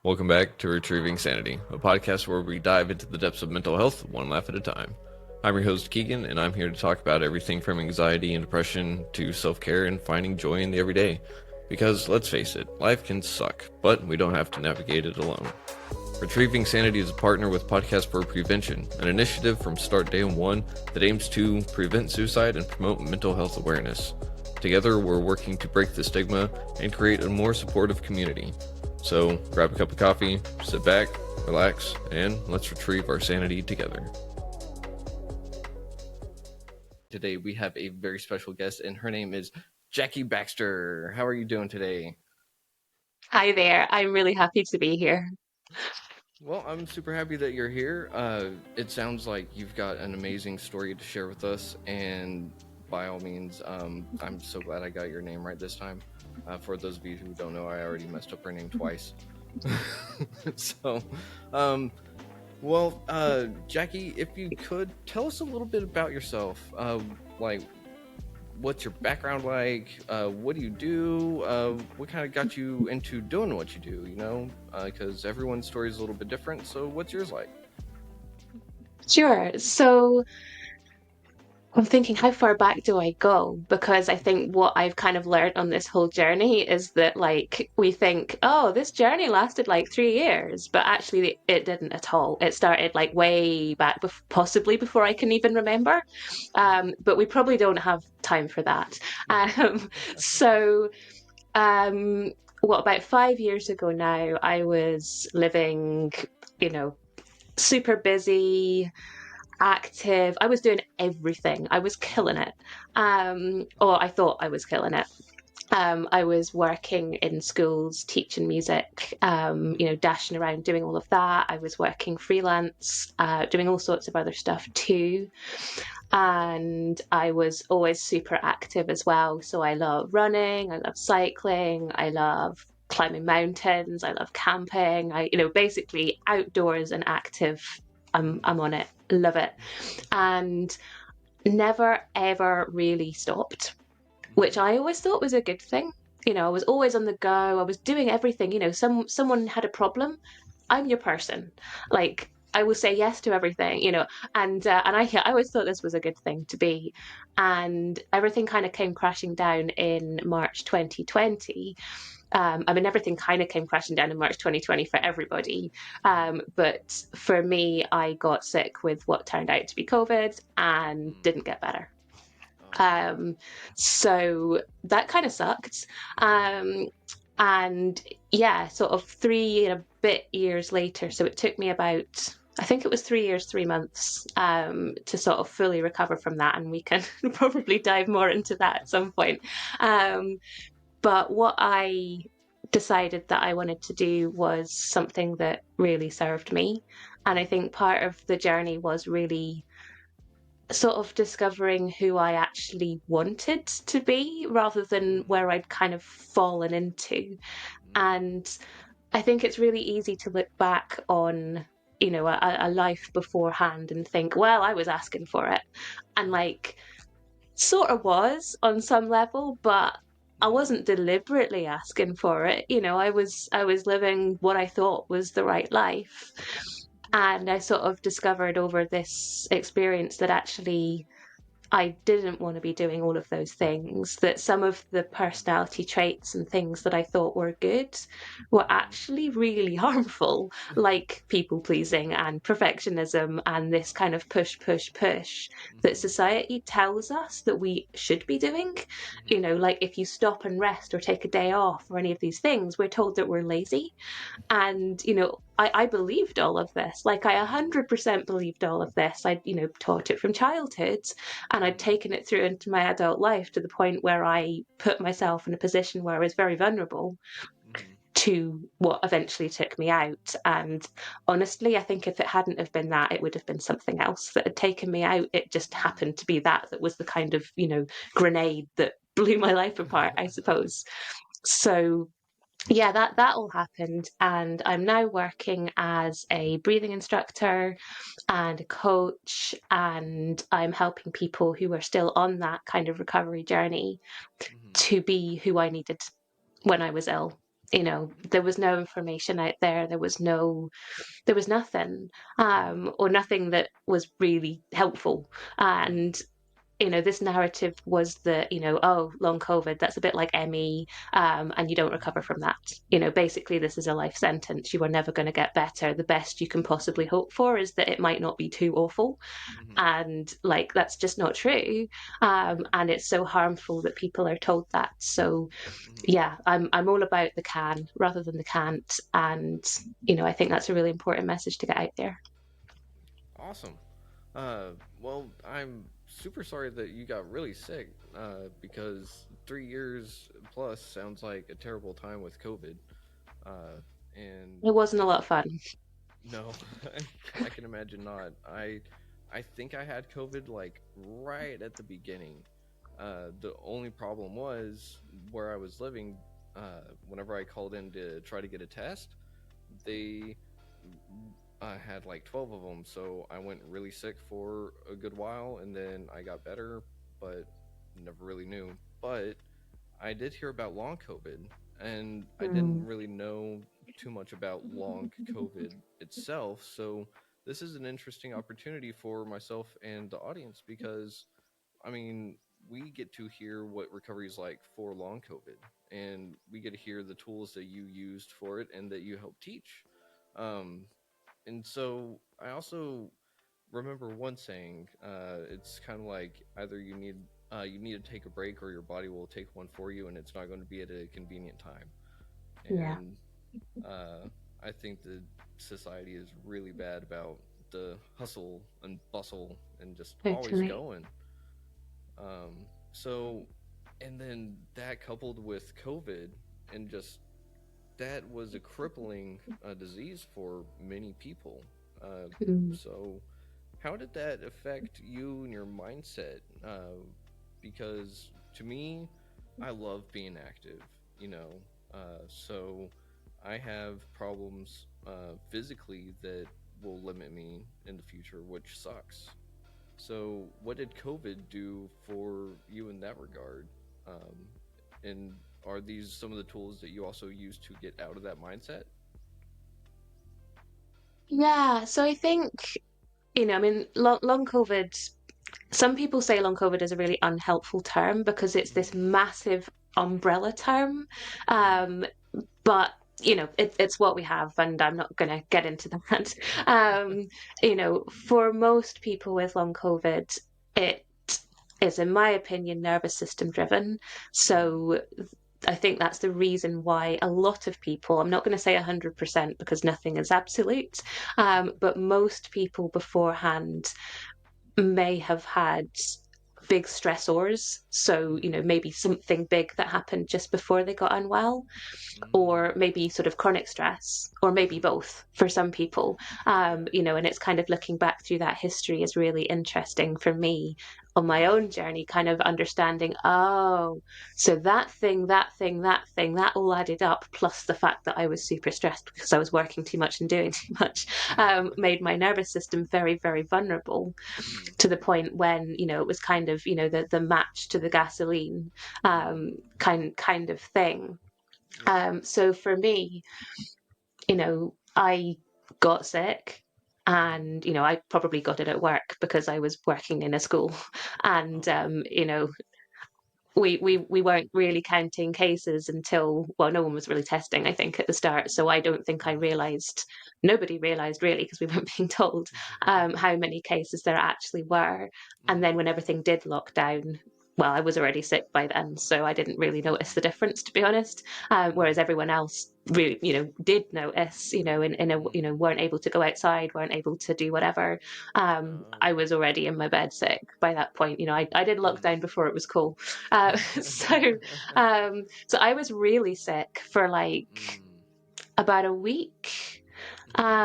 Welcome back to Retrieving Sanity, a podcast where we dive into the depths of mental health one laugh at a time. I'm your host Keegan, and I'm here to talk about everything from anxiety and depression to self-care and finding joy in the everyday. Because let's face it, life can suck, but we don't have to navigate it alone. Retrieving Sanity is a partner with Podcast for Prevention, an initiative from Start Day 1 that aims to prevent suicide and promote mental health awareness. Together, we're working to break the stigma and create a more supportive community. So, grab a cup of coffee, sit back, relax, and let's retrieve our sanity together. Today, we have a very special guest, and her name is Jackie Baxter. How are you doing today? Hi there. I'm really happy to be here. Well, I'm super happy that you're here. It sounds like you've got an amazing story to share with us, and by all means, I'm so glad I got your name right this time. For those of you who don't know, I already messed up her name twice. So, um, Jackie, if you could tell us a little bit about yourself, like what's your background like? What do you do? What kind of got you into doing what you do? Because everyone's story is a little bit different. So, what's yours like? Sure. So I'm thinking, how far back do I go? Because I think what I've kind of learned on this whole journey is that, like, we think, oh, this journey lasted like 3 years, but actually it didn't at all. It started like way back, possibly before I can even remember. But we probably don't have time for that. Um, so, um, what, about 5 years ago now, I was living, you know, super busy, active. I was doing everything. I was killing it. Or I thought I was killing it. I was working in schools, teaching music, dashing around doing all of that. I was working freelance, doing all sorts of other stuff too. And I was always super active as well. So I love running, I love cycling, I love climbing mountains, I love camping. Basically outdoors and active. I'm on it, love it, and never ever really stopped, which I always thought was a good thing. I was always on the go. I was doing everything. Someone had a problem, I'm your person. Like, I will say yes to everything, and I always thought this was a good thing to be, and everything kind of came crashing down in March 2020. Everything kind of came crashing down in March 2020 for everybody. But for me, I got sick with what turned out to be COVID and didn't get better. Oh man. Um, so that kind of sucked. And yeah, sort of 3 and a bit years later. So it took me about, I think it was 3 years, 3 months, to sort of fully recover from that. And we can probably dive more into that at some point. Um, but what I decided that I wanted to do was something that really served me. And I think part of the journey was really sort of discovering who I actually wanted to be rather than where I'd kind of fallen into. And I think it's really easy to look back on, a life beforehand and think, well, I was asking for it. And like, sort of was on some level, but I wasn't deliberately asking for it. I was living what I thought was the right life. And I sort of discovered over this experience that actually I didn't want to be doing all of those things, that some of the personality traits and things that I thought were good were actually really harmful, like people pleasing and perfectionism and this kind of push, push, push that society tells us that we should be doing. Like if you stop and rest or take a day off or any of these things, we're told that we're lazy. And I believed all of this. Like, I 100% believed all of this. I taught it from childhood, and I'd taken it through into my adult life to the point where I put myself in a position where I was very vulnerable to what eventually took me out. And honestly, I think if it hadn't have been that, it would have been something else that had taken me out. It just happened to be that was the kind of grenade that blew my life apart, I suppose. So yeah, that all happened, and I'm now working as a breathing instructor and a coach, and I'm helping people who are still on that kind of recovery journey to be who I needed when I was ill. there was no information out there. There was nothing, or nothing that was really helpful. And this narrative was that, oh, long COVID, that's a bit like ME, and you don't recover from that. Basically, this is a life sentence. You are never going to get better. The best you can possibly hope for is that it might not be too awful. And like, that's just not true. And it's so harmful that people are told that. So yeah, I'm all about the can rather than the can't. And, I think that's a really important message to get out there. Awesome. Uh, well, I'm super sorry that you got really sick. Because 3 years plus sounds like a terrible time with COVID. Uh, and It wasn't a I lot of fun. no, I can imagine not. I think I had COVID like right at the beginning. The only problem was where I was living. Whenever I called in to try to get a test, they I had like 12 of them, so I went really sick for a good while, and then I got better, but never really knew. But I did hear about long COVID, and I didn't Mm. really know too much about long COVID itself. So this is an interesting opportunity for myself and the audience because, I mean, we get to hear what recovery is like for long COVID, and we get to hear the tools that you used for it and that you help teach. Um, and so I also remember one saying, it's kind of like either you need to take a break or your body will take one for you, and it's not going to be at a convenient time. Yeah, And uh, I think that society is really bad about the hustle and bustle and just always totally. going. So, and then that coupled with COVID and just that was a crippling disease for many people. Uh, Mm. so, how did that affect you and your mindset? Because to me, I love being active, you know. So, I have problems physically that will limit me in the future, which sucks. So, what did COVID do for you in that regard? Um, and are these some of the tools that you also use to get out of that mindset? Yeah, so I think, I mean, long COVID, some people say long COVID is a really unhelpful term because it's this Mm, massive umbrella term. mm, Um, but it's what we have, and I'm not going to get into that. For most people with long COVID, it is, in my opinion, nervous system driven. mm, So I think that's the reason why a lot of people, I'm not going to say 100% because nothing is absolute, but most people beforehand may have had big stressors. So, mm, maybe something big that happened just before they got unwell, or mm, maybe sort of chronic stress, or maybe both for some people. yeah. And it's kind of looking back through that history is really interesting for me on my Mm, own journey, kind of understanding, oh, so that all added up, plus the fact that I was super stressed because I was working too much and doing too much, made my nervous system very, very vulnerable mm, to the point when, it was kind of, the match to the gasoline, mm, kind of thing. yeah. So for me, I got sick, Mm, and I probably got it at work because I was working in a school, and okay. we weren't really counting cases until, well, no one was really testing, I think, at the start. So I don't think I Mm, realized, nobody realized really, because we weren't being told how many cases there actually were. And then mm, when everything did lock down, well, I was already sick by then, so I didn't really notice the mm, difference, to be honest. Whereas mm, everyone else really, did notice, in a, mm. weren't able to go outside, weren't able to do whatever. I Okay. was already in my bed sick by that point. I did Mm. lockdown before it was cool. So I was really sick for like Mm, about a week, mhm,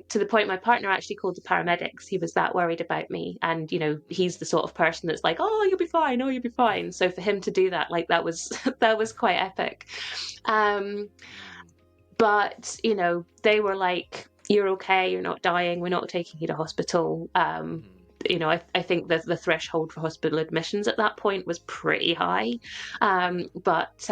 to the point my partner actually called the paramedics. He was that worried about me. And, he's mm. the sort of person that's like, oh, you'll be fine. Oh, you'll be fine. So for him to do that, like, that was, that was quite epic. Um, Mm, but, they were like, you're okay. You're not dying. We're not taking you to hospital. mhm, I think that the threshold for hospital admissions at that point was pretty high. But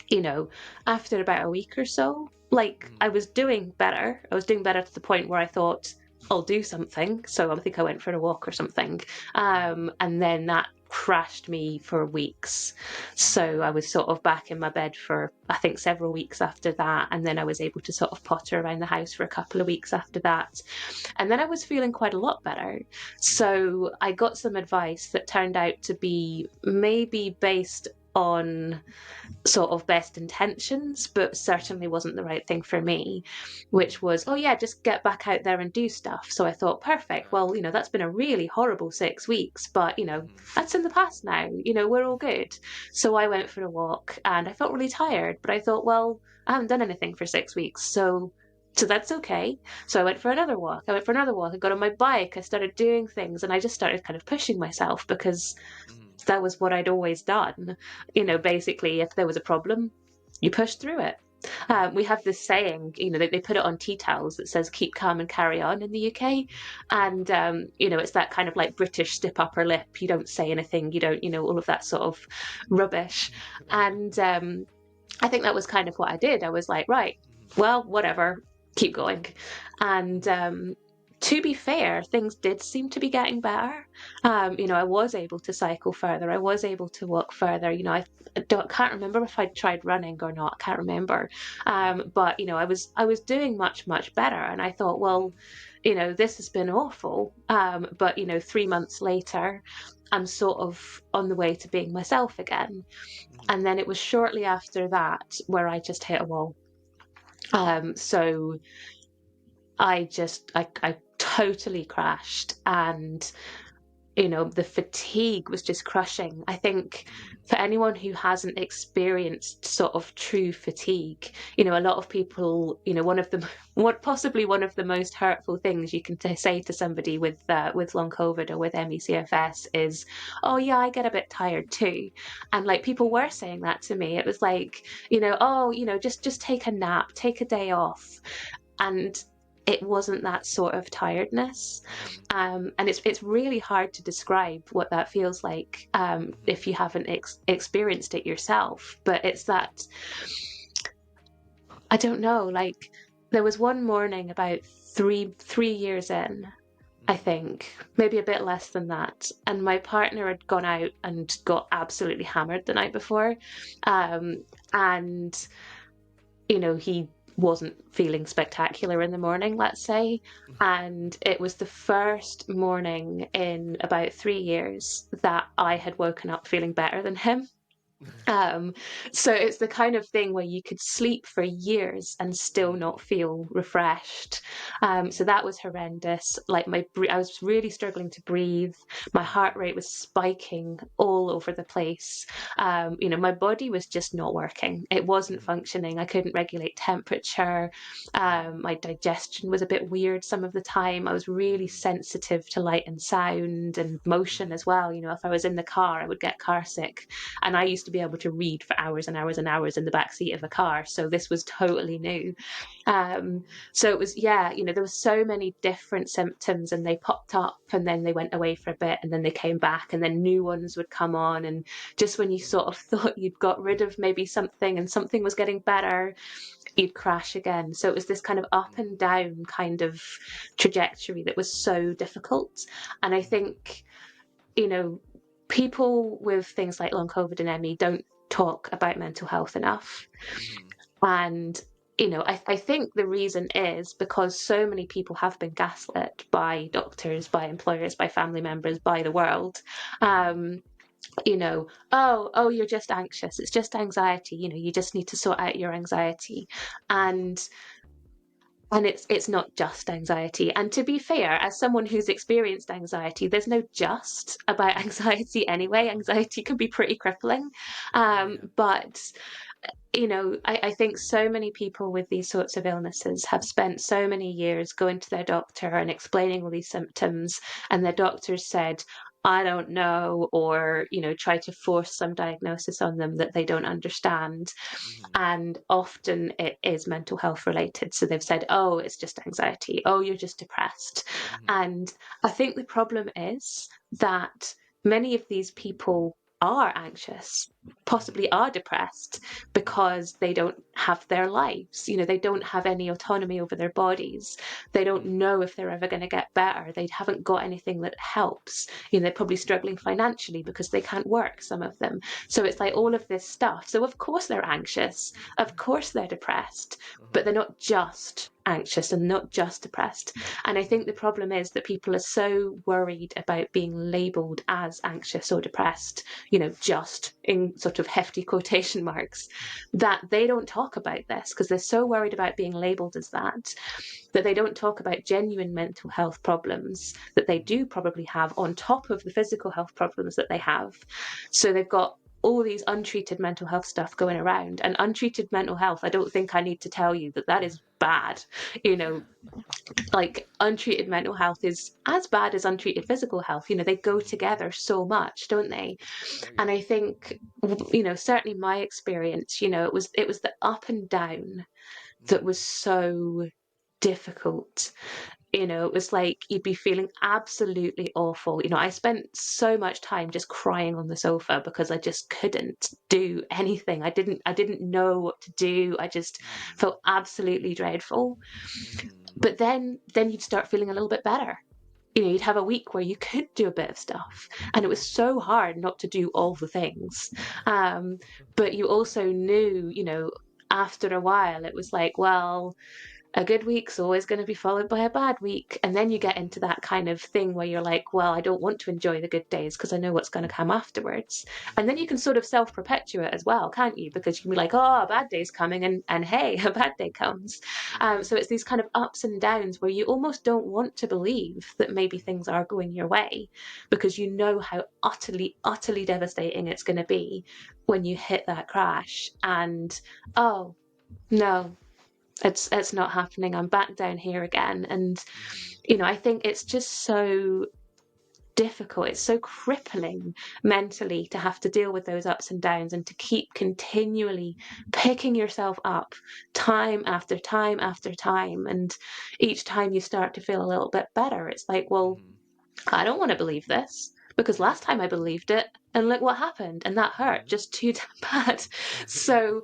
you know, after about a week or so, like I was doing better. I was doing better to the point where I thought, I'll do something. So I think I went for a walk or something. And then that crashed me for weeks. So I was sort of back in my bed for, I think, several weeks after that. And then I was able to sort of potter around the house for a couple of weeks after that. And then I was feeling quite a lot better. So I got some advice that turned out to be maybe based on sort of best intentions, but certainly wasn't the right thing for me, which was, oh yeah, just get back out there and do stuff. So I thought, perfect. Well, that's been a really horrible 6 weeks, but that's in the past now. We're all good. So I went for a walk and I felt really tired, but I thought, well, I haven't done anything for 6 weeks. So that's okay. So I went for another walk. I got on my bike. I started doing things and I just started kind of pushing myself because that was what I'd always done. Basically, if there was a problem, you push through it. We have this saying, they put it on tea towels that says keep calm and carry on in the UK. And, it's that kind of like British stiff upper lip. You don't say anything, you don't, all of that sort of rubbish. And I think that was kind of what I did. I was like, right, well, whatever, keep going. And to be fair, things did seem to be getting better. I was able to cycle further. I was able to walk further. Can't remember if I'd tried running or not. I can't remember. But I was doing much, much better. And I thought, well, this has been awful. But 3 months later, I'm sort of on the way to being myself again. And then it was shortly after that where I just hit a wall. So I totally crashed, and the fatigue was just crushing. I think for anyone who hasn't experienced sort of true fatigue, a lot of people, possibly one of the most hurtful things you can say to somebody with long COVID or with ME/CFS is, oh yeah, I get a bit tired too. And like people were saying that to me. It was like, just take a nap, take a day off. And it wasn't that sort of tiredness. And it's really hard to describe what that feels like if you haven't experienced it yourself. But it's that, I don't know, like there was one morning about three years in, I think, maybe a bit less than that. And my partner had gone out and got absolutely hammered the night before. And, he wasn't feeling spectacular in the morning, let's say. And it was the first morning in about 3 years that I had woken up feeling better than him. So it's the kind of thing where you could sleep for years and still not feel refreshed. So that was horrendous. Like I was really struggling to breathe. My heart rate was spiking all over the place. My body was just not working. It wasn't functioning. I couldn't regulate temperature. My digestion was a bit weird some of the time. I was really sensitive to light and sound and motion as well. If I was in the car, I would get car sick. And I used to be able to read for hours and hours and hours in the back seat of a car. So this was totally new. So it was, there were so many different symptoms and they popped up and then they went away for a bit and then they came back and then new ones would come on. And just when you sort of thought you'd got rid of maybe something and something was getting better, you'd crash again. So it was this kind of up and down kind of trajectory that was so difficult. And I think, people with things like long COVID and ME don't talk about mental health enough. And, I think the reason is because so many people have been gaslit by doctors, by employers, by family members, by the world. Oh, you're just anxious. It's just anxiety. You just need to sort out your anxiety. And it's not just anxiety. And to be fair, as someone who's experienced anxiety, there's no just about anxiety anyway. Anxiety can be pretty crippling. But, I think so many people with these sorts of illnesses have spent so many years going to their doctor and explaining all these symptoms. And their doctors said, I don't know, or, try to force some diagnosis on them that they don't understand. And often it is mental health related. So they've said, oh, it's just anxiety. Oh, you're just depressed. And I think the problem is that many of these people are anxious, possibly are depressed, because they don't have their lives. They don't have any autonomy over their bodies. They don't know if they're ever going to get better. They haven't got anything that helps. They're probably struggling financially because they can't work, some of them. So it's like all of this stuff. So of course they're anxious. Of course they're depressed, but they're not just anxious and not just depressed. And I think the problem is that people are so worried about being labeled as anxious or depressed, just in sort of hefty quotation marks, that they don't talk about this because they're so worried about being labeled as that they don't talk about genuine mental health problems that they do probably have on top of the physical health problems that they have. So they've got all these untreated mental health stuff going around, and untreated mental health, I don't think I need to tell you that is bad. Like untreated mental health is as bad as untreated physical health. They go together so much, don't they? And I think, certainly my experience, it was the up and down that was so difficult. It was like you'd be feeling absolutely awful. I spent so much time just crying on the sofa because I just couldn't do anything. I didn't know what to do. I just felt absolutely dreadful. But then you'd start feeling a little bit better. You'd have a week where you could do a bit of stuff, and it was so hard not to do all the things. But you also knew, after a while, it was like, well, a good week's always going to be followed by a bad week. And then you get into that kind of thing where you're like, well, I don't want to enjoy the good days because I know what's going to come afterwards. And then you can sort of self perpetuate as well, can't you? Because you can be like, oh, a bad day's coming, and hey, a bad day comes. So it's these kind of ups and downs where you almost don't want to believe that maybe things are going your way because you know how utterly, utterly devastating it's going to be when you hit that crash. And, oh, no, it's not happening. I'm back down here again. And I think it's just so difficult, it's so crippling mentally to have to deal with those ups and downs and to keep continually picking yourself up time after time after time. And each time you start to feel a little bit better, it's like, well, I don't want to believe this because last time I believed it and look what happened, and that hurt just too damn bad. So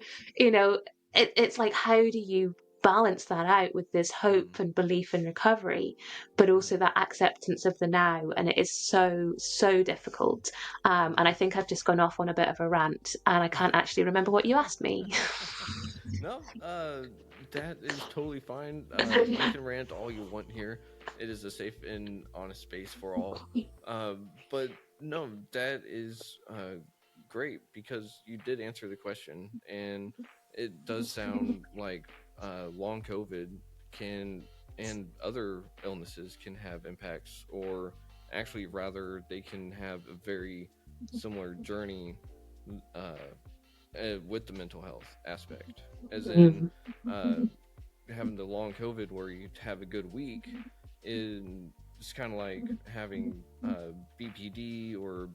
it's like, how do you balance that out with this hope and belief in recovery, but also that acceptance of the now? And it is so difficult. And I think I've just gone off on a bit of a rant, and I can't actually remember what you asked me. No, that is totally fine. You can rant all you want here. It is a safe and honest space for all. But no, that is great because you did answer the question, and it does sound like long COVID can and other illnesses can have impacts, or actually, rather, they can have a very similar journey. Uh, with the mental health aspect, as in uh, having the long COVID where you have a good week, it's kind of like having BPD or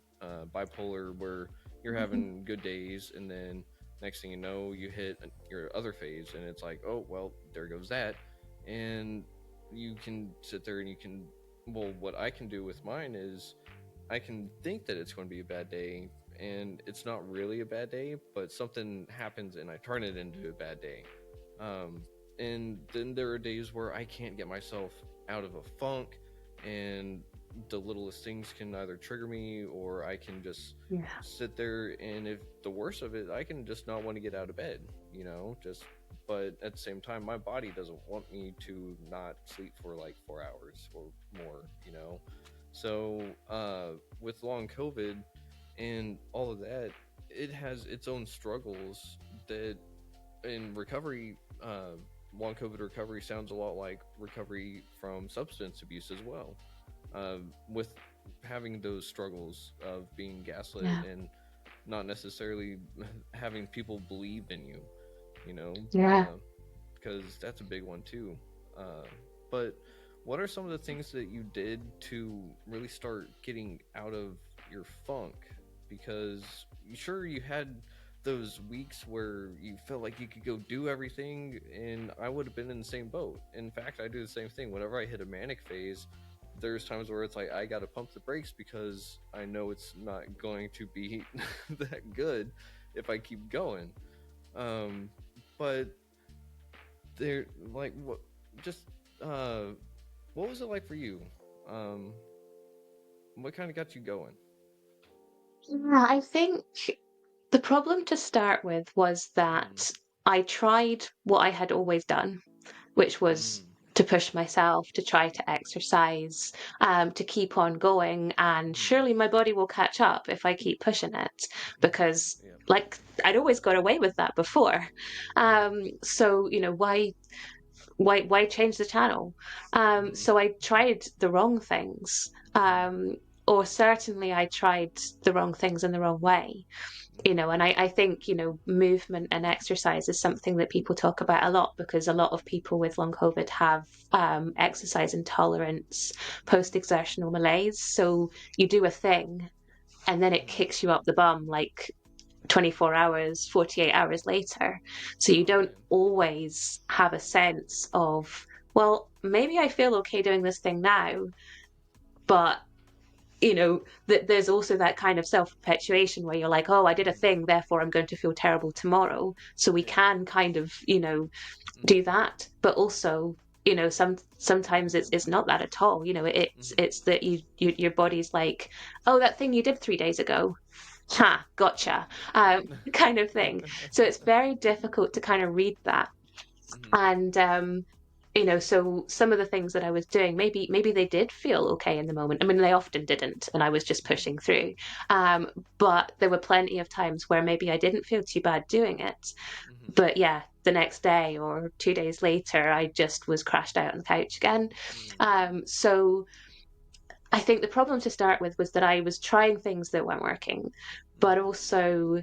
bipolar, where you're having good days and then next thing you know you hit your other phase and it's like, oh well, there goes that. And you can sit there and you can, well, what I can do with mine is I can think that it's going to be a bad day, and it's not really a bad day, but something happens and I turn it into a bad day. Um, and then there are days where I can't get myself out of a funk, and the littlest things can either trigger me or I can just Yeah. sit there. And if the worst of it, I can just not want to get out of bed, just. But at the same time, my body doesn't want me to not sleep for like 4 hours or more. So with long COVID and all of that, it has its own struggles that in recovery. Long COVID recovery sounds a lot like recovery from substance abuse as well, with having those struggles of being gaslit Yeah. and not necessarily having people believe in you, you know, Yeah. because that's a big one too. But what are some of the things that you did to really start getting out of your funk? Because sure, you had those weeks where you felt like you could go do everything, and I would have been in the same boat. In fact, I do the same thing. Whenever I hit a manic phase, there's times where it's like I gotta pump the brakes because I know it's not going to be that good if I keep going. Um, but they're like, what? Just what was it like for you? Um, what kind of got you going? Yeah, I think the problem to start with was Mm, that I tried what I had always done, which was mm, to push myself, to try to exercise, to keep on going. And mm, surely my body will catch up if I keep pushing it, because yeah. like I'd always got away with that before. So why change the channel? Mm, So I tried the wrong things. Or certainly I tried the wrong things in the wrong way, and I think, movement and exercise is something that people talk about a lot, because a lot of people with long COVID have exercise intolerance, post exertional malaise. So you do a thing and then it mm, kicks you up the bum like 24 hours, 48 hours later. So you oh don't man. always have a sense of, well, maybe I feel okay doing this thing now, but there's also that kind of self-perpetuation where you're like, oh, I did a Mm, thing, therefore I'm going to feel terrible tomorrow. So we yeah. can kind of, do Mm, that, but also, sometimes it's not that at all. mm, It's that your body's like, oh, that thing you did 3 days ago, ha, gotcha, kind of thing. So it's very difficult to kind of read that. mm, And so some of the things that I was doing, maybe they did feel okay in the moment. I mean, they often didn't, and I was just mm, pushing through. But there were plenty of times where maybe I didn't feel too bad doing it. mm, But yeah, the next day or 2 days later, I just was crashed out on the couch again. mm, So I think the problem to start with was that I was trying things that weren't working, but also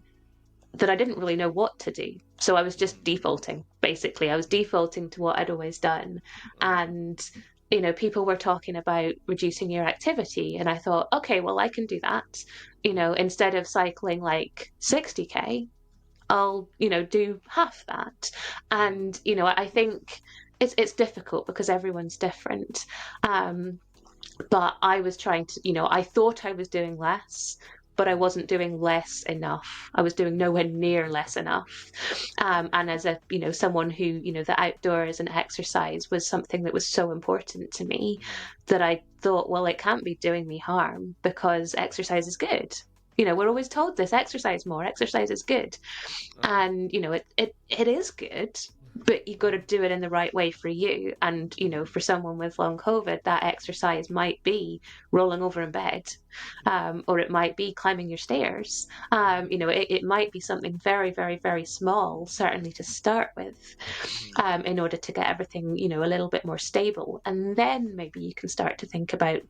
that I didn't really know what to do. So I was just mm, defaulting, basically. I was defaulting to what I'd always done. mm, And, people were talking about reducing your activity. And I thought, okay, well, I can do that. Instead of cycling like 60K, I'll, do half that. mm, And, I think it's difficult because everyone's different. Um, but I was trying to, I thought I was doing less, but I wasn't doing less enough. I was doing nowhere near less enough. And as a, someone who, the outdoors and exercise was something that was so important to me, mm, that I thought, well, it can't be doing me harm because exercise is good. We're always told this: exercise more, exercise is good. uh-huh. And it is good, but you got to do it in the right way for you. And Mm, for someone with long COVID, that exercise might be rolling over in bed, or it might be climbing your stairs. It might be something very, very, very small, certainly to start with, mm, in order to get everything a little bit more stable. And then maybe you can start to think about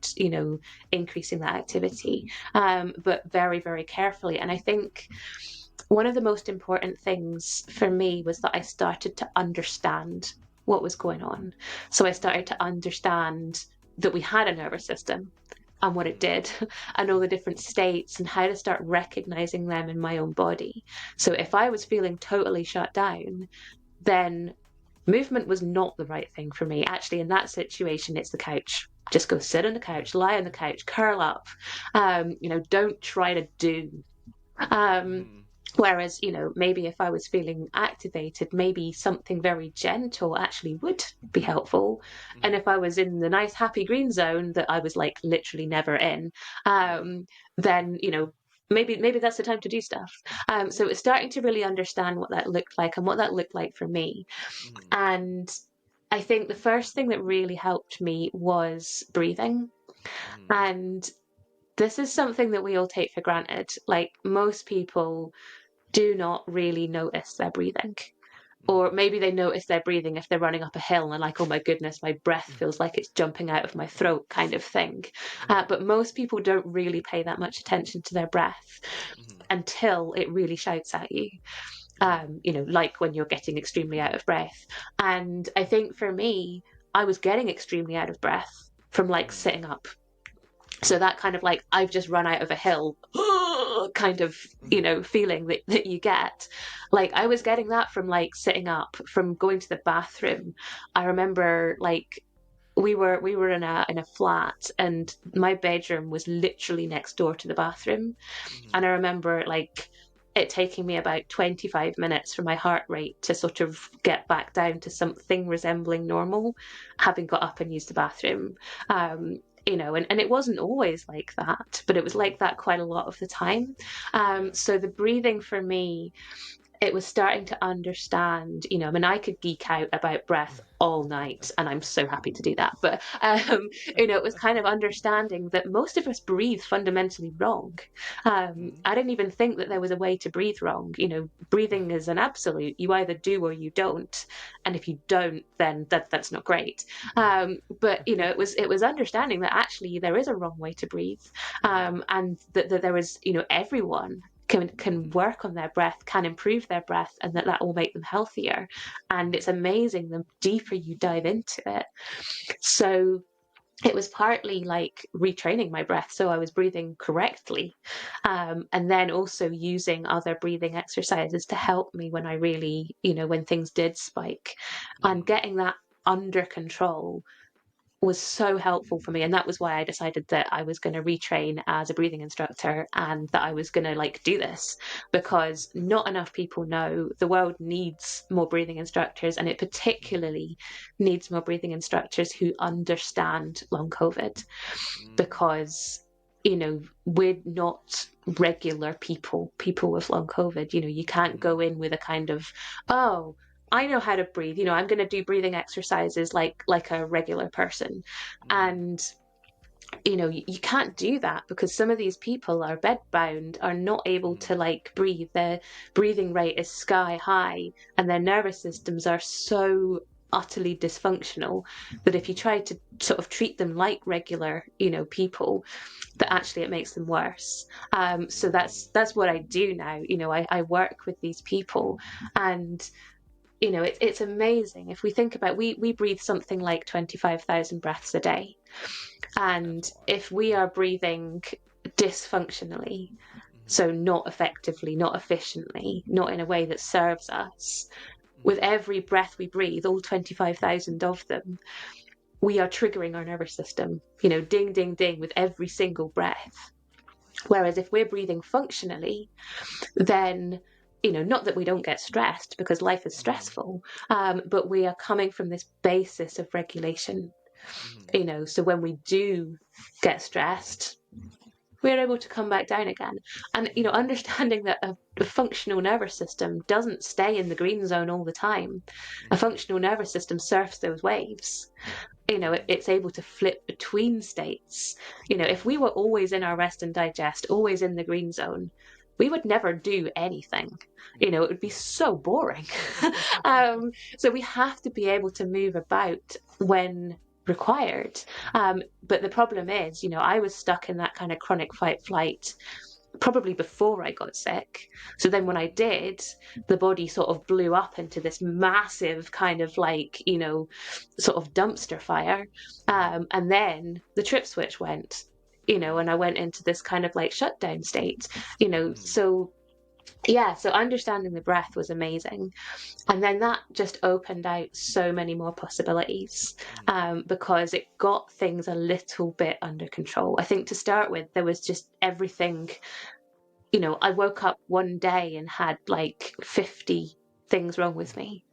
increasing that activity, but very, very carefully. And I think one of the most important things for me was that I started to understand what was going on. So I started to understand that we had a nervous system and what it mm, did, and all the different states, and how to start recognizing them in my own body. So if I was feeling totally shut down, then movement was not the right thing for me. Actually, in that situation, it's the couch. Just go sit on the couch, lie on the couch, curl up. Don't try to do. Um, mm, Whereas, maybe if I was feeling activated, maybe something very gentle actually would be helpful. And mm, if I was in the nice, happy green zone that I was like literally never in, yeah. then, maybe that's the time to do stuff. So Yeah. it's starting to really understand what that looked like and what that looked like for me. Mm, And I think the first thing that really helped me was breathing. mm, And this is something that we all take for granted. Like, most people do not really notice their breathing. Or mm, maybe they notice their breathing if they're running up a hill and they're like, oh my goodness, my breath mm, feels like it's jumping out of my throat, kind of thing. mm, But most people don't really pay that much attention to their breath mm, until it really shouts at you, mm, like when you're getting extremely out of breath. And I think for me, I was getting extremely out of breath from like mm, sitting up. So that kind of like, I've just run out of a hill kind of, mm, feeling that you get. Like, I was getting that from like sitting up, from going to the bathroom. I remember like we were in a flat, and my bedroom was literally next door to the bathroom. Mm-hmm. And I remember like it taking me about 25 minutes for my heart rate to sort of get back down to something resembling normal, having got up and used the bathroom. And it wasn't always like that, but it was like that quite a lot of the time. Yeah. So the breathing for me, it was starting to understand, I mean, I could geek out about breath all night, and I'm so happy to do that. But, it was kind of understanding that most of us breathe fundamentally wrong. Mm-hmm. I didn't even think that there was a way to breathe wrong. Breathing is an absolute. You either do or you don't. And if you don't, then that's not great. But, it was understanding that actually there is a wrong way to breathe. And that there is, everyone can work on their breath, can improve their breath, and that will make them healthier. And it's amazing the deeper you dive into it. So it was partly like retraining my breath so I was breathing correctly, and then also using other breathing exercises to help me when I really, when things did spike, and Mm-hmm. getting that under control was so helpful for me. And that was why I decided that I was going to retrain as a breathing instructor, and that I was going to like do this, because not enough people know the world needs more breathing instructors, and it particularly needs more breathing instructors who understand long COVID, Mm-hmm. because we're not regular people with long COVID. You can't Mm-hmm. go in with a kind of, oh, I know how to breathe, I'm going to do breathing exercises like a regular person. Mm-hmm. And you can't do that, because some of these people are bedbound, are not able Mm-hmm. to like breathe. Their breathing rate is sky high, and their nervous systems are so utterly dysfunctional that if you try to sort of treat them like regular people, that actually it makes them worse. So that's what I do now. I work with these people, and it's amazing. If we think about, we breathe something like 25,000 breaths a day, That's and a lot. if we are breathing dysfunctionally, Mm-hmm. so not effectively, not efficiently, not in a way that serves us, with Mm-hmm. every breath we breathe, all 25,000 of them, we are triggering our nervous system, ding, ding, ding, with every single breath. Whereas if we're breathing functionally, then, not that we don't get stressed, because life is Mm-hmm. stressful, but we are coming from this basis of regulation. Mm-hmm. So when we do get stressed, we're able to come back down again. And, understanding that a functional nervous system doesn't stay in the green zone all the time. A Mm-hmm. functional nervous system surfs those waves. It's able to flip between states. If we were always in our rest and digest, always in the green zone, we would never do anything. It would be so boring. So we have to be able to move about when required. But the problem is, I was stuck in that kind of chronic fight flight probably before I got sick. So then when I did, the body sort of blew up into this massive kind of like, sort of dumpster fire. And then the trip switch went, and I went into this kind of like shutdown state, Mm-hmm. so yeah, so understanding the breath was amazing. And then that just opened out so many more possibilities, because it got things a little bit under control. I think to start with, there was just everything. I woke up one day and had like 50 things wrong with me.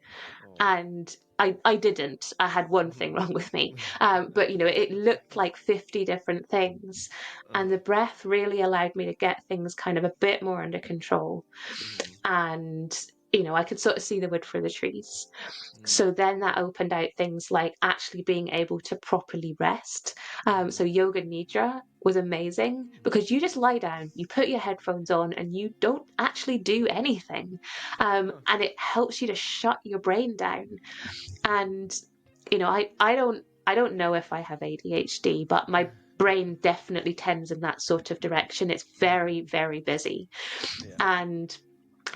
Oh. And I didn't. I had one thing wrong with me. But, it looked like 50 different things. Uh-huh. And the breath really allowed me to get things kind of a bit more under control. Mm-hmm. And, I could sort of see the wood for the trees. Mm-hmm. So then that opened out things like actually being able to properly rest. So yoga nidra was amazing, because you just lie down, you put your headphones on, and you don't actually do anything. Huh. And it helps you to shut your brain down. And I don't know if I have ADHD, but my brain definitely tends in that sort of direction. It's very, very busy. Yeah. And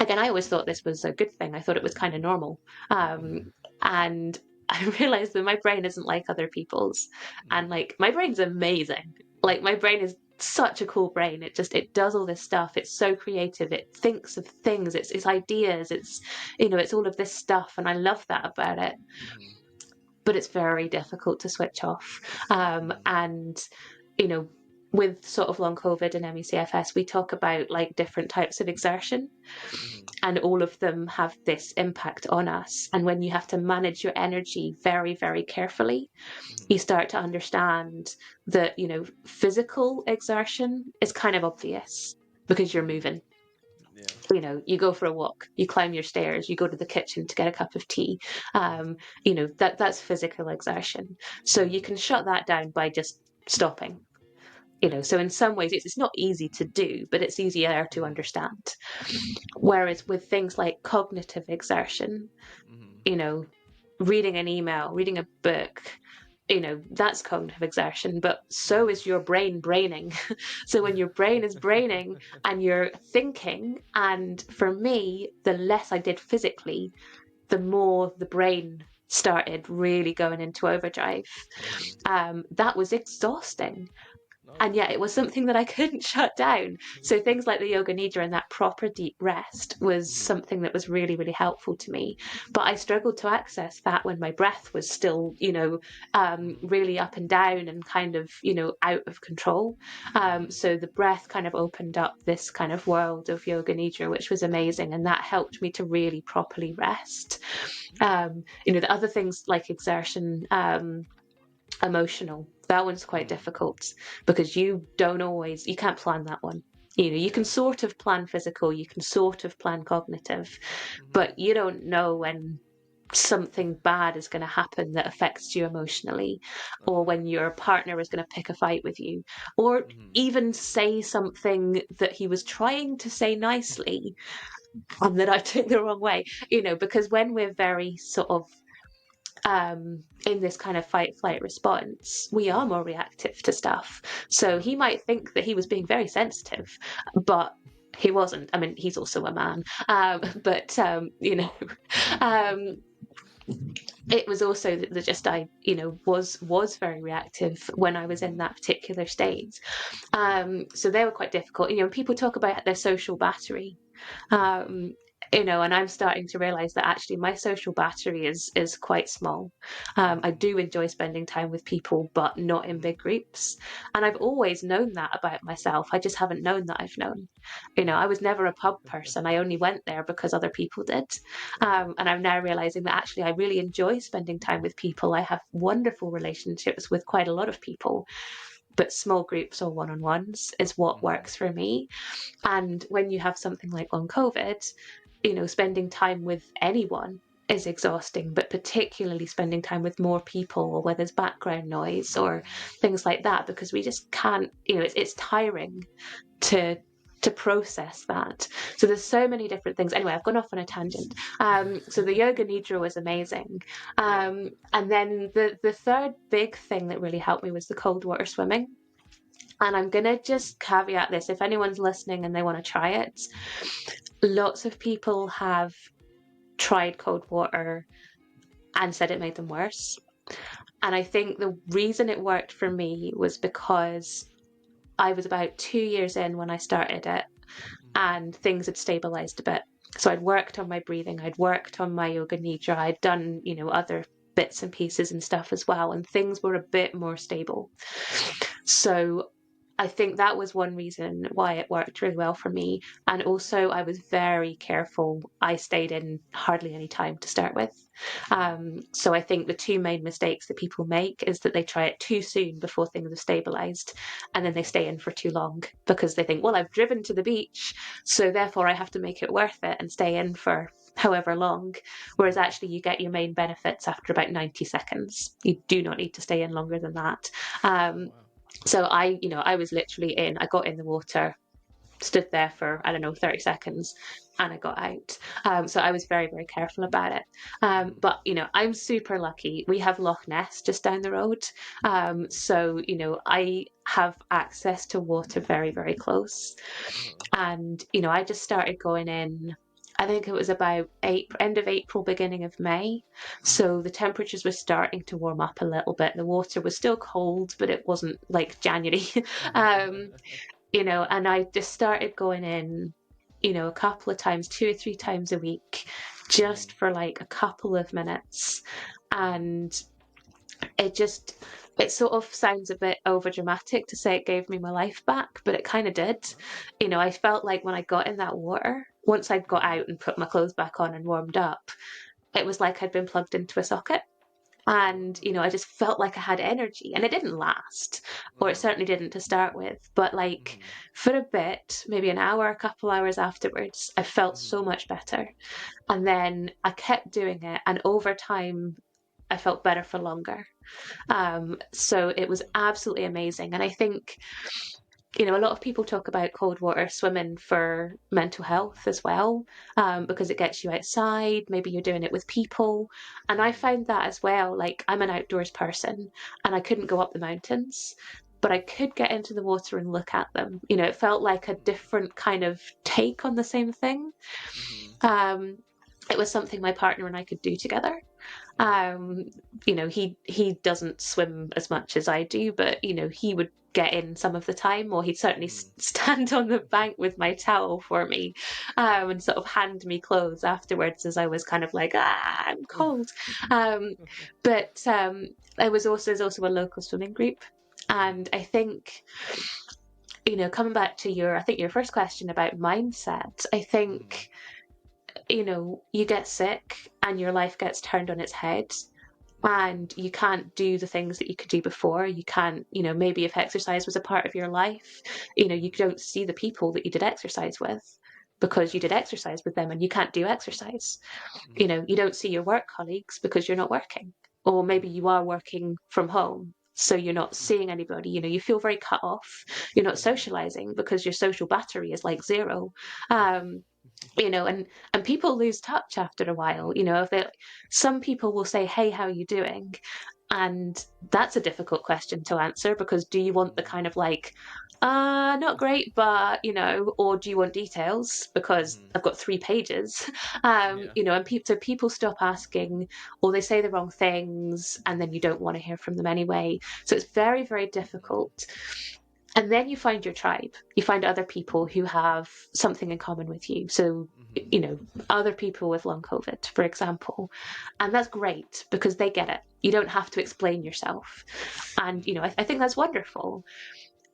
again, I always thought this was a good thing. I thought it was kind of normal. And I realized that my brain isn't like other people's. And Mm-hmm. like, my brain's amazing. Like, my brain is such a cool brain. It does all this stuff. It's so creative. It thinks of things. It's ideas. It's all of this stuff. And I love that about it. Mm-hmm. but it's very difficult to switch off. And, you know, with sort of long COVID and MECFS, we talk about like different types of exertion, and all of them have this impact on us. And when you have to manage your energy very, very carefully, you start to understand that, you know, physical exertion is kind of obvious because you're moving. Yeah. You know, you go for a walk, you climb your stairs, you go to the kitchen to get a cup of tea. You know, that's physical exertion. So you can shut that down by just stopping. You know, so in some ways it's not easy to do, but it's easier to understand. Whereas with things like cognitive exertion, you know, reading an email, reading a book, you know, that's cognitive exertion, but so is your brain braining. So when your brain is braining and you're thinking, and for me, the less I did physically, the more the brain started really going into overdrive. That was exhausting. And yet it was something that I couldn't shut down. So things like the yoga nidra and that proper deep rest was something that was really, really helpful to me. But I struggled to access that when my breath was still, you know, really up and down and kind of, you know, out of control. So the breath kind of opened up this kind of world of yoga nidra, which was amazing. And that helped me to really properly rest. You know, the other things like exertion, emotional, that one's quite difficult because you can't plan that one. You know, you can sort of plan physical, you can sort of plan cognitive, but you don't know when something bad is going to happen that affects you emotionally, or when your partner is going to pick a fight with you, or even say something that he was trying to say nicely and that I took the wrong way. You know, because when we're very sort of in this kind of fight flight response, we are more reactive to stuff. So he might think that he was being very sensitive, but he wasn't. I mean, he's also a man, but you know, it was also that just I, you know, was very reactive when I was in that particular state. So they were quite difficult. You know, people talk about their social battery. You know, and I'm starting to realize that actually my social battery is quite small. I do enjoy spending time with people, but not in big groups. And I've always known that about myself. I just haven't known that I've known. You know, I was never a pub person. I only went there because other people did. And I'm now realizing that actually I really enjoy spending time with people. I have wonderful relationships with quite a lot of people, but small groups or one-on-ones is what works for me. And when you have something like long COVID, you know, spending time with anyone is exhausting, but particularly spending time with more people or where there's background noise or things like that, because we just can't, you know, it's tiring to process that. So there's so many different things. Anyway, I've gone off on a tangent. So the yoga nidra was amazing. And then the third big thing that really helped me was the cold water swimming. And I'm going to just caveat this. If anyone's listening and they want to try it, lots of people have tried cold water and said it made them worse. And I think the reason it worked for me was because I was about 2 years in when I started it and things had stabilized a bit. So I'd worked on my breathing, I'd worked on my yoga nidra, I'd done, you know, other bits and pieces and stuff as well, and things were a bit more stable. So I think that was one reason why it worked really well for me. And also, I was very careful. I stayed in hardly any time to start with. So I think the two main mistakes that people make is that they try it too soon before things have stabilized, and then they stay in for too long because they think, well, I've driven to the beach, so therefore I have to make it worth it and stay in for however long. Whereas actually you get your main benefits after about 90 seconds. You do not need to stay in longer than that. So I was literally in, I got in the water, stood there for, I don't know, 30 seconds, and I got out. So I was very, very careful about it. But, you know, I'm super lucky. We have Loch Ness just down the road. So, you know, I have access to water very, very close. And, you know, I just started going in, I think it was about end of April, beginning of May. So the temperatures were starting to warm up a little bit. The water was still cold, but it wasn't like January. You know, and I just started going in, you know, a couple of times, 2 or 3 times a week, just for like a couple of minutes. And it sort of sounds a bit over dramatic to say it gave me my life back, but it kind of did. Uh-huh. I felt like when I got in that water, once I'd got Mhm. out and put my clothes back on and warmed up, it was like I'd been plugged into a socket. And, I Oh. just felt like I had energy, and it didn't last, or it Uh-huh. certainly didn't to start with. But like Mhm. for a bit, maybe an hour, a couple hours afterwards, I felt so Mhm. much better. And then I kept doing it, and over time, I felt better for longer. So it was absolutely amazing. And I think, a lot of people talk about cold water swimming for mental health as well, because it Mhm. gets you outside. Maybe you're doing it with people. And I Mhm. found that as well. Like, I'm an outdoors person and I couldn't go up the mountains, but I could get into the water and look at them. It felt like a different kind of take on the same thing. Mhm. Um, it was something my partner and I could do together. Mhm. um he doesn't swim as much as I do, but he would get in some of the time, or he'd certainly Mhm. stand on the bank with my towel for me, and sort of hand me clothes afterwards as I was kind of like, I'm cold. But there's also a local swimming group. And Mhm. I think, coming back to your first question about mindset, I Mhm. think, you get sick and your life gets turned on its head, and you can't do the things that you could do before. You can't, maybe if exercise was a part of your life, you Mhm. don't see the people that you did exercise with because you Yeah. did exercise with them, and you can't do exercise. Mhm. You don't see your work colleagues because you're not working, or maybe Mhm. you are working from home. So you're not seeing anybody, you feel very cut off. You're not Mhm. socializing because your social battery is like zero. Um, and people lose touch after a while. If they Some people will say, hey, how are you doing? And that's a difficult question to answer, because do you want the Mhm. kind of like, not great, but or do you want details because Mhm. I've got 3 pages? Yeah. And so people stop asking, or they say the wrong things, and then you don't want to hear from them anyway. So it's very, very Mhm. difficult. And then you find your tribe. You find other people who have something in common with you. So, Mhm. other people with long COVID, for example. And that's great because they get it. You don't have to explain yourself. And, Mhm. I think that's wonderful.